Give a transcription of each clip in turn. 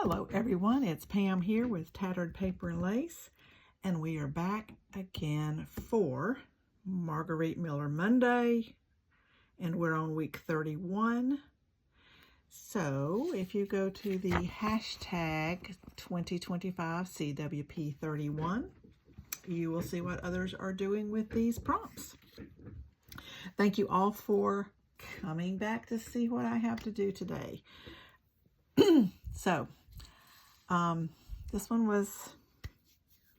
Hello everyone, it's Pam here with Tattered Paper and Lace, and we are back again for Margarete Miller Monday, and we're on week 31. So if you go to the hashtag 2025 CWP31, you will see what others are doing with these prompts. Thank you all for coming back to see what I have to do today. So, this one was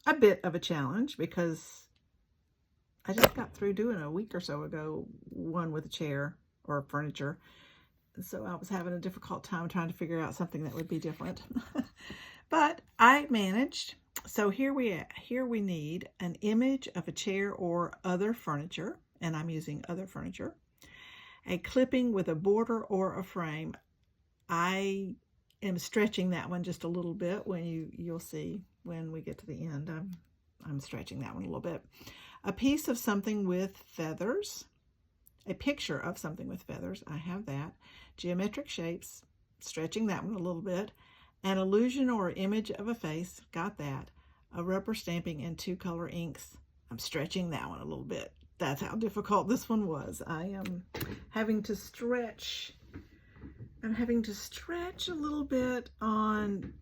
a bit of a challenge because I just got through doing a week or so ago one with a chair or furniture. So I was having a difficult time trying to figure out something that would be different. But I managed. So here we need an image of a chair or other furniture, and I'm using other furniture. A clipping with a border or a frame. I am stretching that one just a little bit. When you'll see when we get to the end, I'm stretching that one a little bit. A piece of something with feathers, a picture of something with feathers, I have that. Geometric shapes, stretching that one a little bit. An illusion or image of a face, got that. A rubber stamping and 2-color inks, I'm stretching that one a little bit. That's how difficult this one was. I am having to stretch. I'm having to stretch a little bit on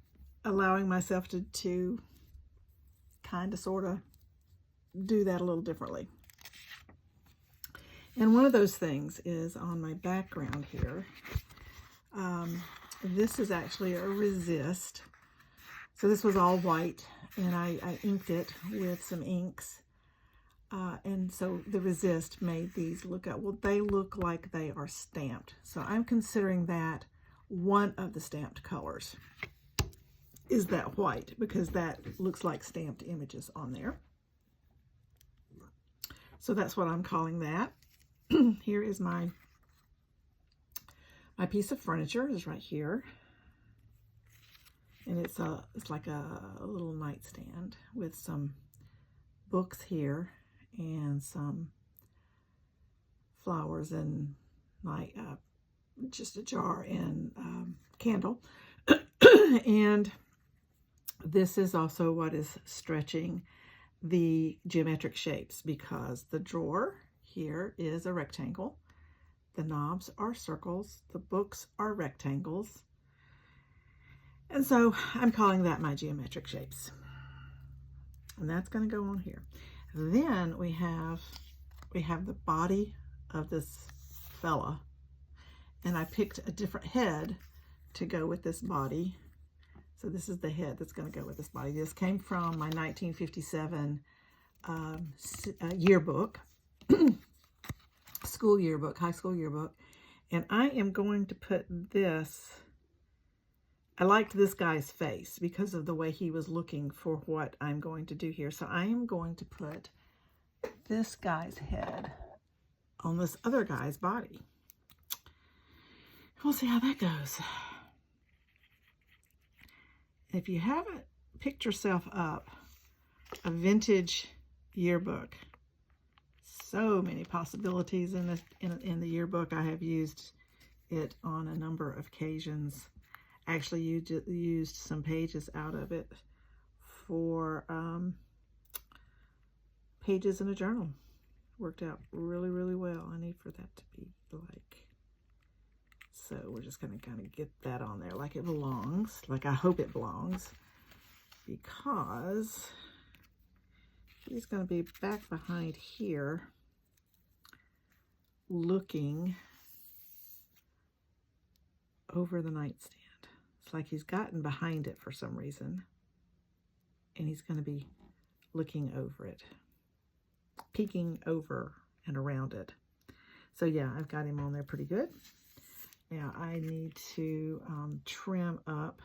allowing myself to kind of sort of do that a little differently. And one of those things is on my background here. This is actually a resist. So this was all white, and I inked it with some inks. And so the resist made these look out, well, they look like they are stamped. So I'm considering that one of the stamped colors is that white, because that looks like stamped images on there. So that's what I'm calling that. Here is my piece of furniture is right here. And it's like a little nightstand with some books here and some flowers and like just a jar and candle. And this is also what is stretching the geometric shapes, because the drawer here is a rectangle, the knobs are circles, the books are rectangles, and so I'm calling that my geometric shapes. And that's going to go on here. Then we have the body of this fella, and I picked a different head to go with this body. So this is the head that's going to go with this body. This came from my 1957 yearbook, school yearbook, high school yearbook, and I am going to put this. I liked this guy's face because of the way he was looking for what I'm going to do here. So I am going to put this guy's head on this other guy's body. We'll see how that goes. If you haven't picked yourself up a vintage yearbook, so many possibilities in the yearbook. I have used it on a number of occasions. Actually, you used some pages out of it for pages in a journal. Worked out really, really well. I need for that to be like, so we're just going to kind of get that on there like it belongs, like I hope it belongs, because he's going to be back behind here looking over the nightstand. It's like he's gotten behind it for some reason, and he's going to be looking over it, peeking over and around it. So yeah, I've got him on there pretty good. Now I need to trim up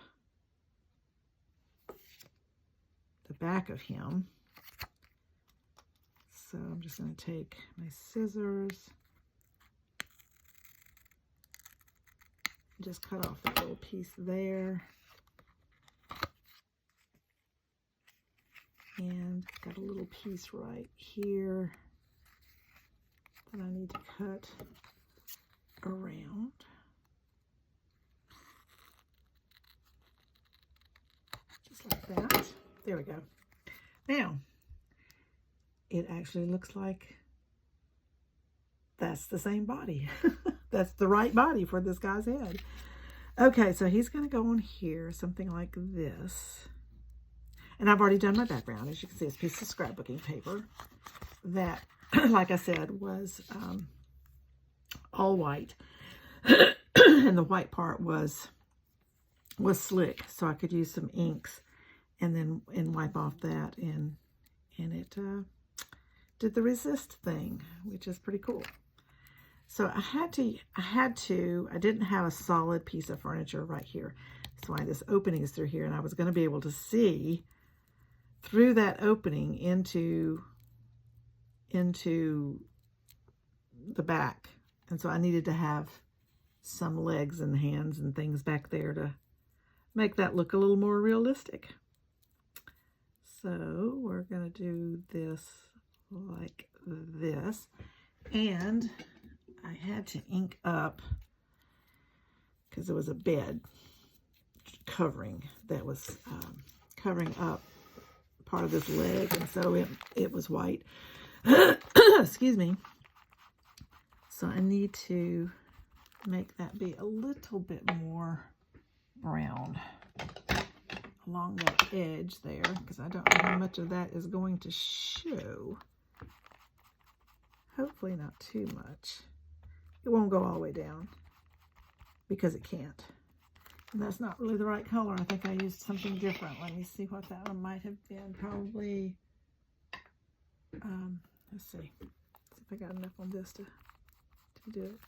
the back of him. So I'm just going to take my scissors, just cut off that little piece there. And got a little piece right here that I need to cut around. just like that. There we go. Now, it actually looks like that's the same body. That's the right body for this guy's head. Okay, so he's going to go on here, something like this. And I've already done my background. As you can see, it's a piece of scrapbooking paper that, like I said, was all white. And the white part was slick, so I could use some inks and wipe off that, and it did the resist thing, which is pretty cool. So I didn't have a solid piece of furniture right here. That's why this opening is through here, and I was going to be able to see through that opening into the back. And so I needed to have some legs and hands and things back there to make that look a little more realistic. So we're going to do this like this. And I had to ink up because there was a bed covering that was covering up part of this leg, and so it was white. Excuse me. So I need to make that be a little bit more brown along that edge there, because I don't know how much of that is going to show. Hopefully not too much. It won't go all the way down because it can't. And that's not really the right color. I think I used something different. Let me see what that one might have been. Probably, let's see. If I got enough on this to do it.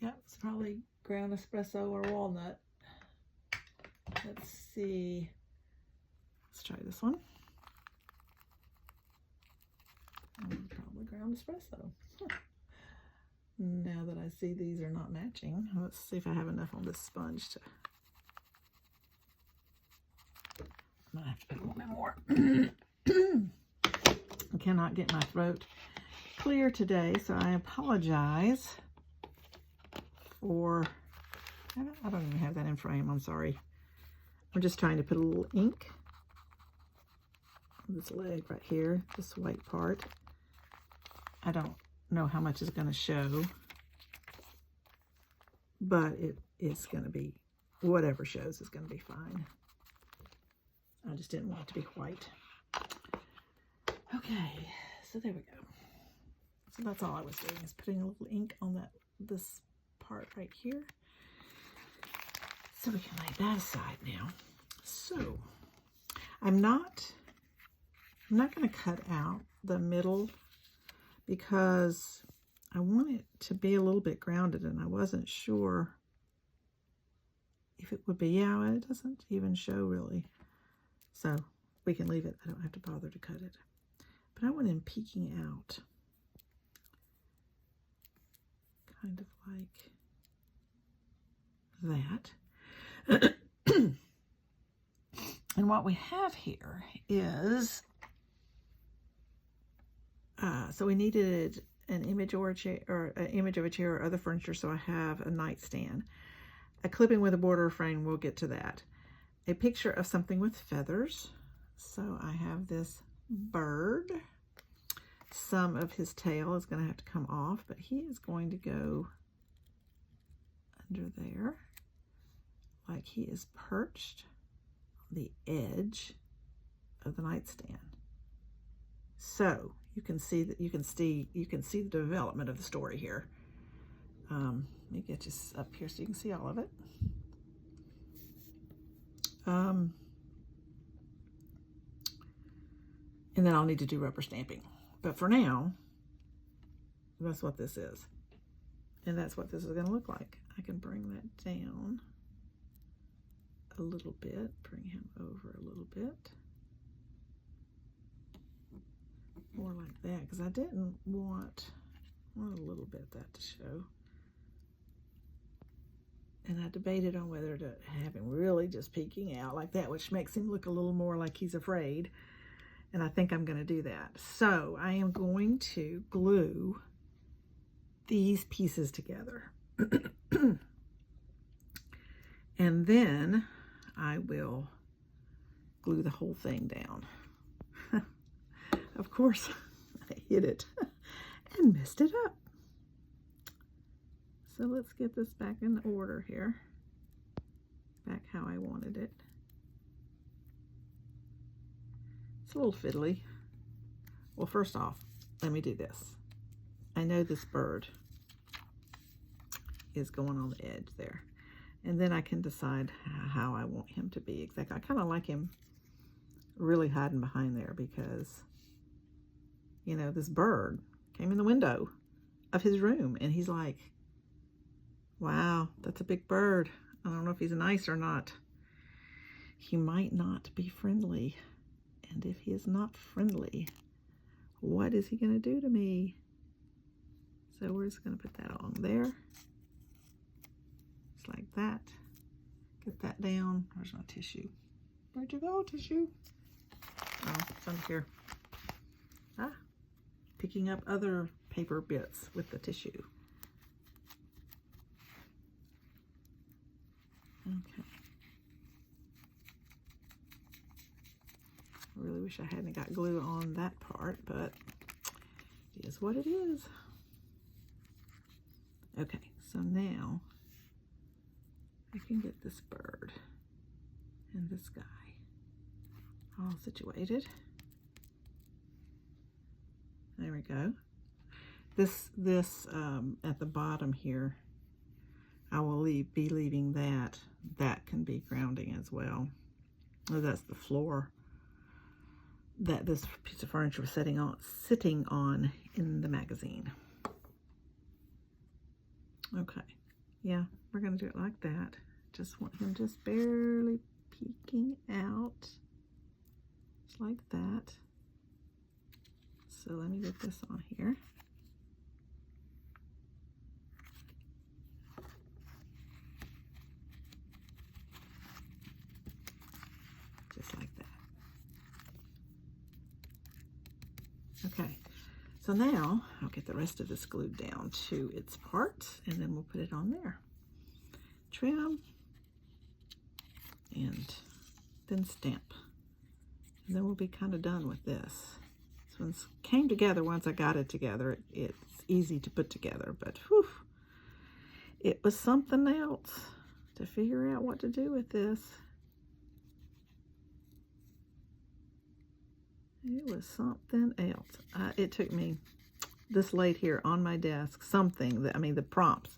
Yeah, it's probably ground espresso or walnut. Let's see. Let's try this one. Probably ground espresso. Now that I see these are not matching, let's see if I have enough on this sponge to. I'm gonna have to put a little bit more. I cannot get my throat clear today, so I apologize for. I don't even have that in frame. I'm sorry. I'm just trying to put a little ink on this leg right here, this white part. I don't know how much is going to show, but it's going to be, whatever shows is going to be fine. I just didn't want it to be white. Okay, so there we go. So that's all I was doing, is putting a little ink on this part right here. So we can lay that aside now. So I'm not going to cut out the middle because I want it to be a little bit grounded, and I wasn't sure if it would be. Yeah, it doesn't even show really. So we can leave it. I don't have to bother to cut it. But I went in peeking out. Kind of like that. And what we have here is, so we needed an image or a chair, or an image of a chair or other furniture. So I have a nightstand, a clipping with a border frame. We'll get to that. A picture of something with feathers. So I have this bird. Some of his tail is going to have to come off, but he is going to go under there like he is perched on the edge of the nightstand. So you can see that you can see the development of the story here. Let me get you up here so you can see all of it. And then I'll need to do rubber stamping. But for now, that's what this is. And that's what this is going to look like. I can bring that down a little bit, bring him over a little bit. More like that, because I didn't want a little bit of that to show. And I debated on whether to have him really just peeking out like that, which makes him look a little more like he's afraid. And I think I'm going to do that. So I am going to glue these pieces together. And then I will glue the whole thing down. Of course, I hit it and messed it up. So let's get this back in order here. Back how I wanted it. It's a little fiddly. Well, first off, let me do this. I know this bird is going on the edge there. And then I can decide how I want him to be exactly. I kind of like him really hiding behind there because, you know, this bird came in the window of his room and he's like, wow, that's a big bird. I don't know if he's nice or not. He might not be friendly. And if he is not friendly, what is he going to do to me? So we're just going to put that along there. Just like that. Get that down. Where's my tissue? Where'd you go, tissue? Oh, it's under here. Ah, picking up other paper bits with the tissue. Okay. I really wish I hadn't got glue on that part, but it is what it is. Okay, so now I can get this bird and this guy all situated. There we go. This at the bottom here, I will be leaving that. That can be grounding as well. Oh, that's the floor that this piece of furniture was sitting on in the magazine. Okay, yeah, we're gonna do it like that. Just want him just barely peeking out, just like that. So let me get this on here. Just like that. Okay, so now I'll get the rest of this glued down to its part and then we'll put it on there. Trim and then stamp. And then we'll be kind of done with this. This one came together once I got it together. It's easy to put together, but whew, it was something else to figure out what to do with this. It was something else. It took me, this laid here on my desk, the prompts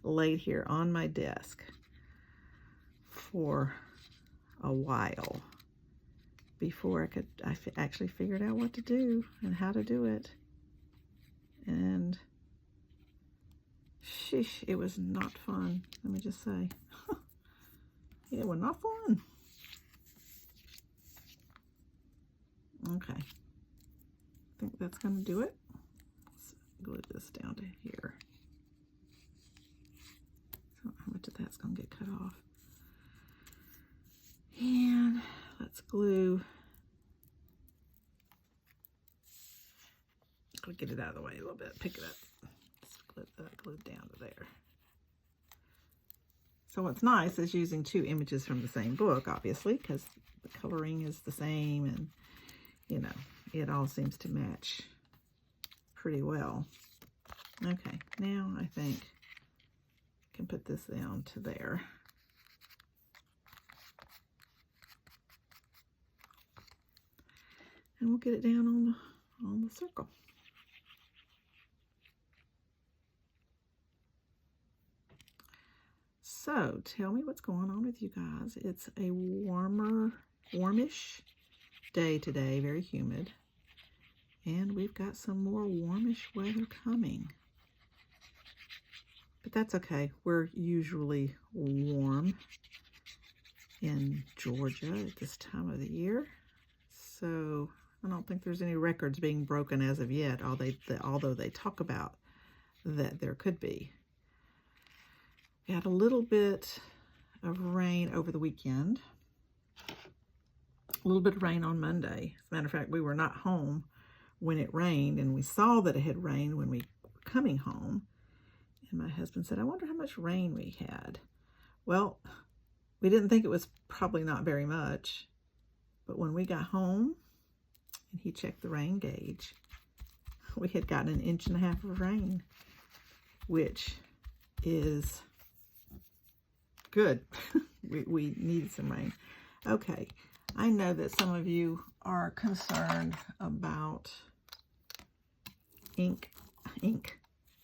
laid here on my desk for a while before I actually figured out what to do and how to do it. And sheesh, it was not fun. Let me just say, it was not fun. Okay, I think that's going to do it. Let's glue this down to here. So how much of that's going to get cut off. And let's glue. I'll get it out of the way a little bit. Pick it up. Let's glue that glue down to there. So what's nice is using two images from the same book, obviously, because the coloring is the same and you know, it all seems to match pretty well. Okay, now I think I can put this down to there. And we'll get it down on the circle. So tell me what's going on with you guys. It's a warmish day today, very humid, and we've got some more warmish weather coming, but that's okay. We're usually warm in Georgia at this time of the year, so I don't think there's any records being broken as of yet, although they talk about that there could be. We had a little bit of rain over the weekend. A little bit of rain on Monday. As a matter of fact, we were not home when it rained, and we saw that it had rained when we were coming home. And my husband said, I wonder how much rain we had. Well, we didn't think it was probably not very much. But when we got home and he checked the rain gauge, we had gotten 1.5 inches of rain, which is good. we needed some rain. Okay, I know that some of you are concerned about ink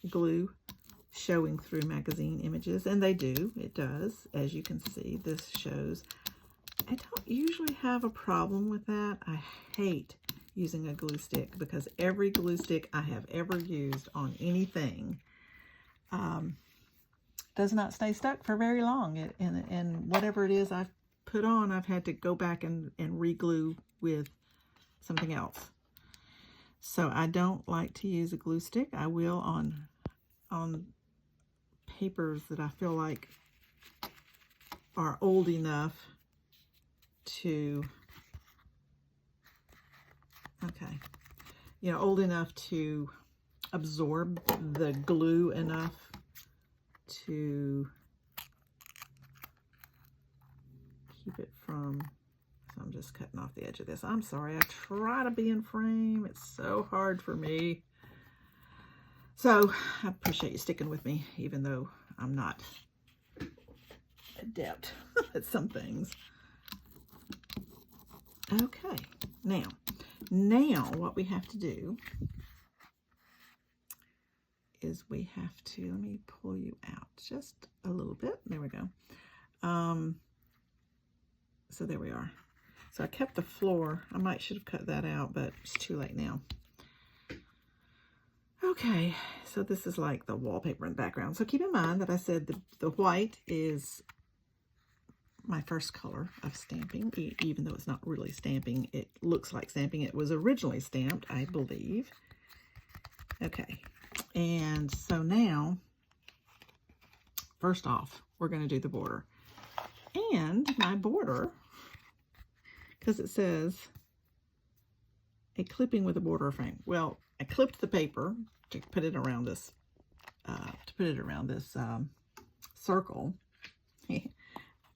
glue showing through magazine images, and they do. It does, as you can see. This shows. I don't usually have a problem with that. I hate using a glue stick because every glue stick I have ever used on anything does not stay stuck for very long. And whatever it is I've put on, I've had to go back and re-glue with something else. So I don't like to use a glue stick. I will on papers that I feel like are old enough to, old enough to absorb the glue enough to keep it from, so I'm just cutting off the edge of this. I'm sorry, I try to be in frame. It's so hard for me. So I appreciate you sticking with me, even though I'm not adept at some things. Okay, now what we have to do is we have to, let me pull you out just a little bit. There we go. So there we are. So I kept the floor. I should have cut that out, but it's too late now. Okay, so this is like the wallpaper in the background. So keep in mind that I said the white is my first color of stamping, even though it's not really stamping. It looks like stamping. It was originally stamped, I believe. Okay, and so now, first off, we're going to do the border. And my border, because it says a clipping with a border frame. Well, I clipped the paper to put it around this, circle.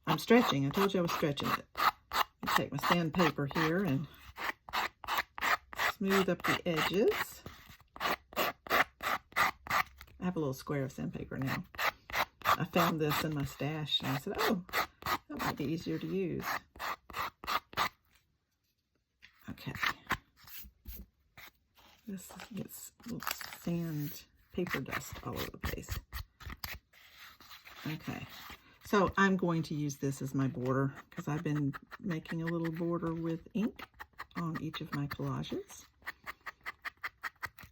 I'm stretching. I told you I was stretching it. I take my sandpaper here and smooth up the edges. I have a little square of sandpaper now. I found this in my stash and I said, oh, that might be easier to use. Okay. This gets little sandpaper dust all over the place. Okay. So I'm going to use this as my border because I've been making a little border with ink on each of my collages.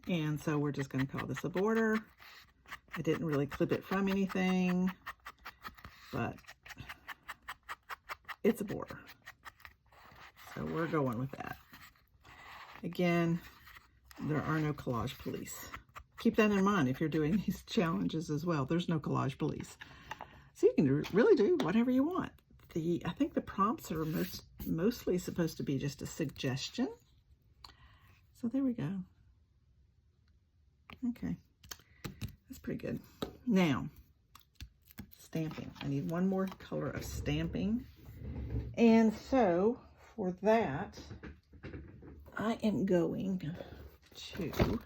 And so we're just going to call this a border. I didn't really clip it from anything, but it's a border. So we're going with that. Again, there are no collage police. Keep that in mind if you're doing these challenges as well. There's no collage police. So you can really do whatever you want. I think the prompts are mostly supposed to be just a suggestion. So there we go. Okay, that's pretty good. Now, stamping. I need one more color of stamping. And so for that, I am going to,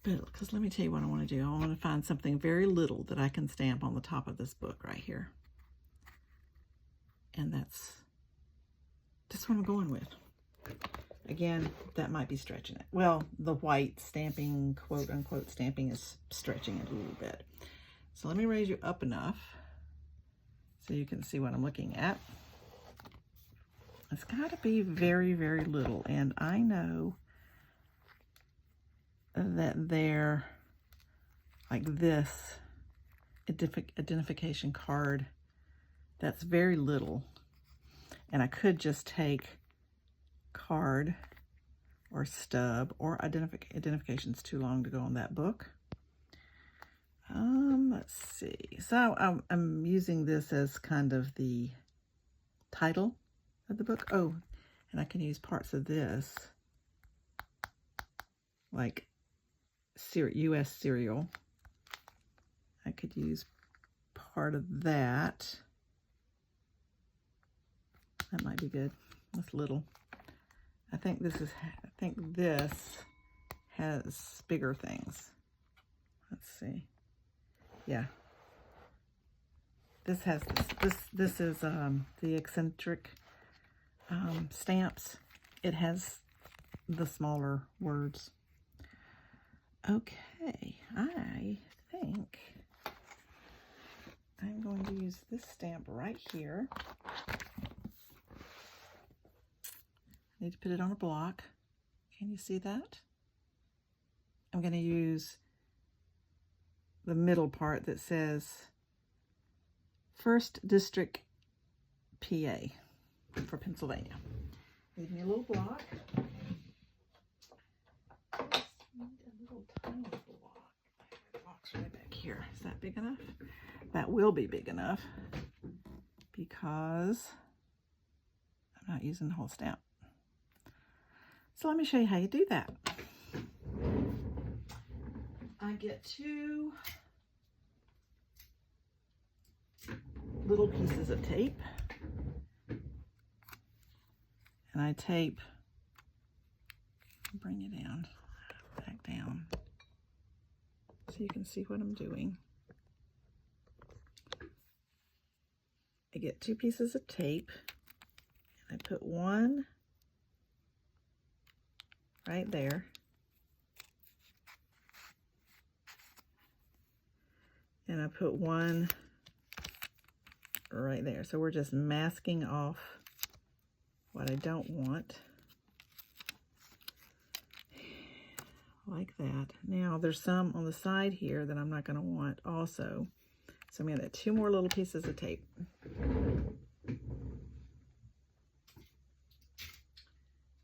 because let me tell you what I want to do. I want to find something very little that I can stamp on the top of this book right here. And that's what I'm going with. Again, that might be stretching it. Well, the white stamping, quote unquote stamping, is stretching it a little bit. So let me raise you up enough so you can see what I'm looking at. It's got to be very, very little. And I know that they're like this identification card, that's very little. And I could just take card or stub, or identification's too long to go on that book. Let's see. So I'm using this as kind of the title of the book. Oh, and I can use parts of this, like U.S. cereal. I could use part of that That might be good. That's little. I think this has bigger things. Let's see. Yeah. This has this is the eccentric stamps. It has the smaller words. Okay, I think I'm going to use this stamp right here. I need to put it on a block. Can you see that? I'm going to use the middle part that says 1st District, PA for Pennsylvania. Need me a little block. Tiny block. The block's right back here. Is that big enough? That will be big enough because I'm not using the whole stamp. So let me show you how you do that. I get 2 little pieces of tape and I tape, bring it down, back down, so you can see what I'm doing. I get 2 pieces of tape and I put one right there and I put one right there. So we're just masking off what I don't want, like that. Now there's some on the side here that I'm not going to want also, so I'm going to add 2 more little pieces of tape.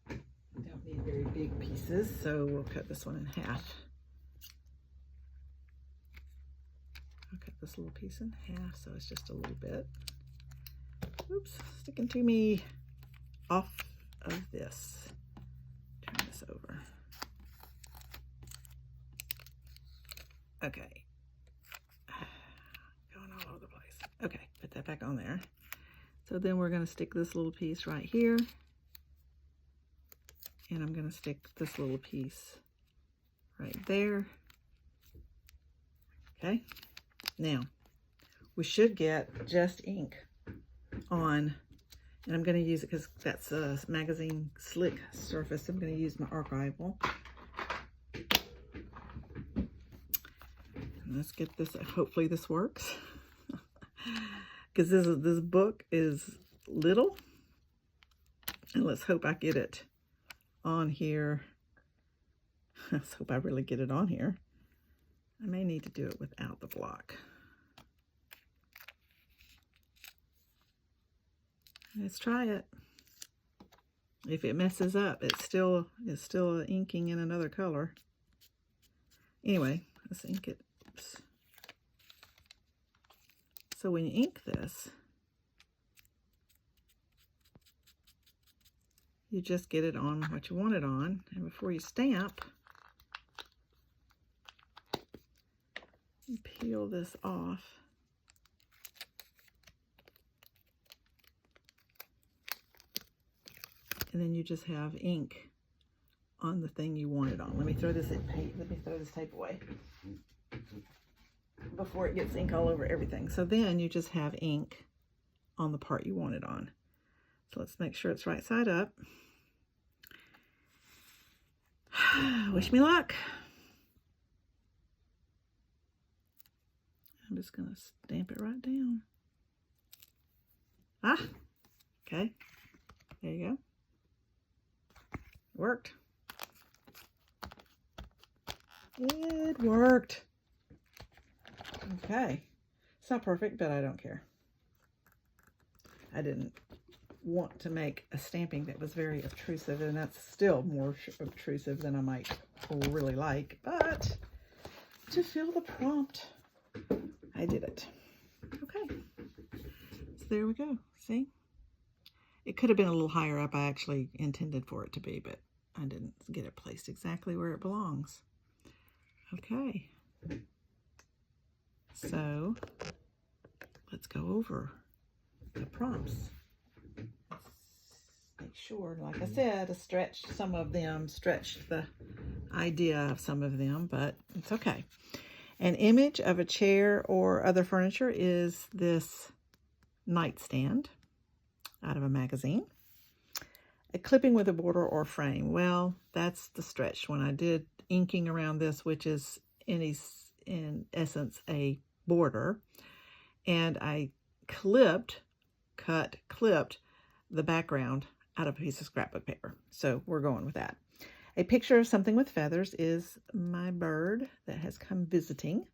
Don't need very big pieces, so we'll cut this one in half. I'll cut this little piece in half so it's just a little bit. Oops, sticking to me off of this. Turn this over. Okay. Going all over the place. Okay, put that back on there. So then we're going to stick this little piece right here. And I'm going to stick this little piece right there. Okay. Now, we should get just ink on, and I'm going to use it because that's a magazine slick surface. I'm going to use my archival. And let's get this, hopefully this works. Because this book is little. And let's hope I get it on here. Let's hope I really get it on here. I may need to do it without the block. Let's try it. If it messes up, it's still inking in another color. Anyway, let's ink it. Oops. So when you ink this, you just get it on what you want it on, and before you stamp, you peel this off. And then you just have ink on the thing you want it on. Let me throw this tape away before it gets ink all over everything. So then you just have ink on the part you want it on. So let's make sure it's right side up. Wish me luck. I'm just gonna stamp it right down. Ah, okay, there you go. Worked. It worked. Okay. It's not perfect, but I don't care. I didn't want to make a stamping that was very obtrusive, and that's still more obtrusive than I might really like, but to fill the prompt, I did it. Okay. So there we go. See? It could have been a little higher up. I actually intended for it to be, but I didn't get it placed exactly where it belongs. Okay. So let's go over the prompts. Let's sure, like I said, to stretch some of them, stretch the idea of some of them, but it's okay. An image of a chair or other furniture is this nightstand out of a magazine. A clipping with a border or frame. Well, that's the stretch. When I did inking around this, which is in essence a border, and I clipped the background out of a piece of scrapbook paper. So we're going with that. A picture of something with feathers is my bird that has come visiting.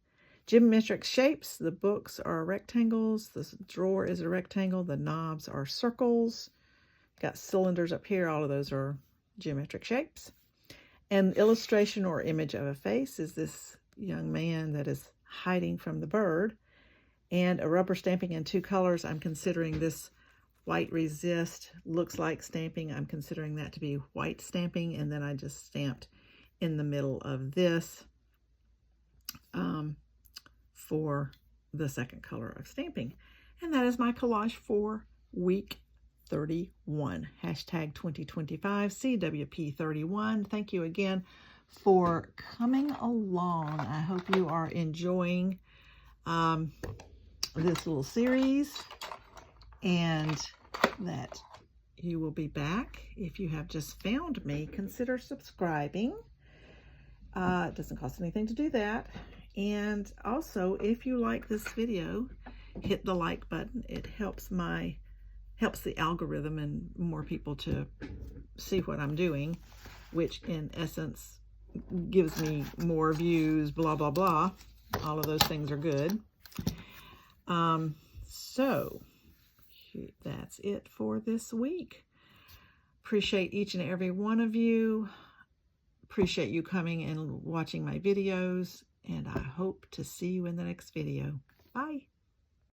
Geometric shapes. The books are rectangles. The drawer is a rectangle. The knobs are circles. Got cylinders up here. All of those are geometric shapes. An illustration or image of a face is this young man that is hiding from the bird. And a rubber stamping in 2 colors. I'm considering this white resist. Looks like stamping. I'm considering that to be white stamping. And then I just stamped in the middle of this for the second color of stamping. And that is my collage for week 31. Hashtag 2025 CWP 31. Thank you again for coming along. I hope you are enjoying this little series and that you will be back. If you have just found me, consider subscribing. It doesn't cost anything to do that. And also, if you like this video, hit the like button. It helps the algorithm and more people to see what I'm doing, which in essence gives me more views, blah, blah, blah. All of those things are good. So that's it for this week. Appreciate each and every one of you. Appreciate you coming and watching my videos, and I hope to see you in the next video. Bye.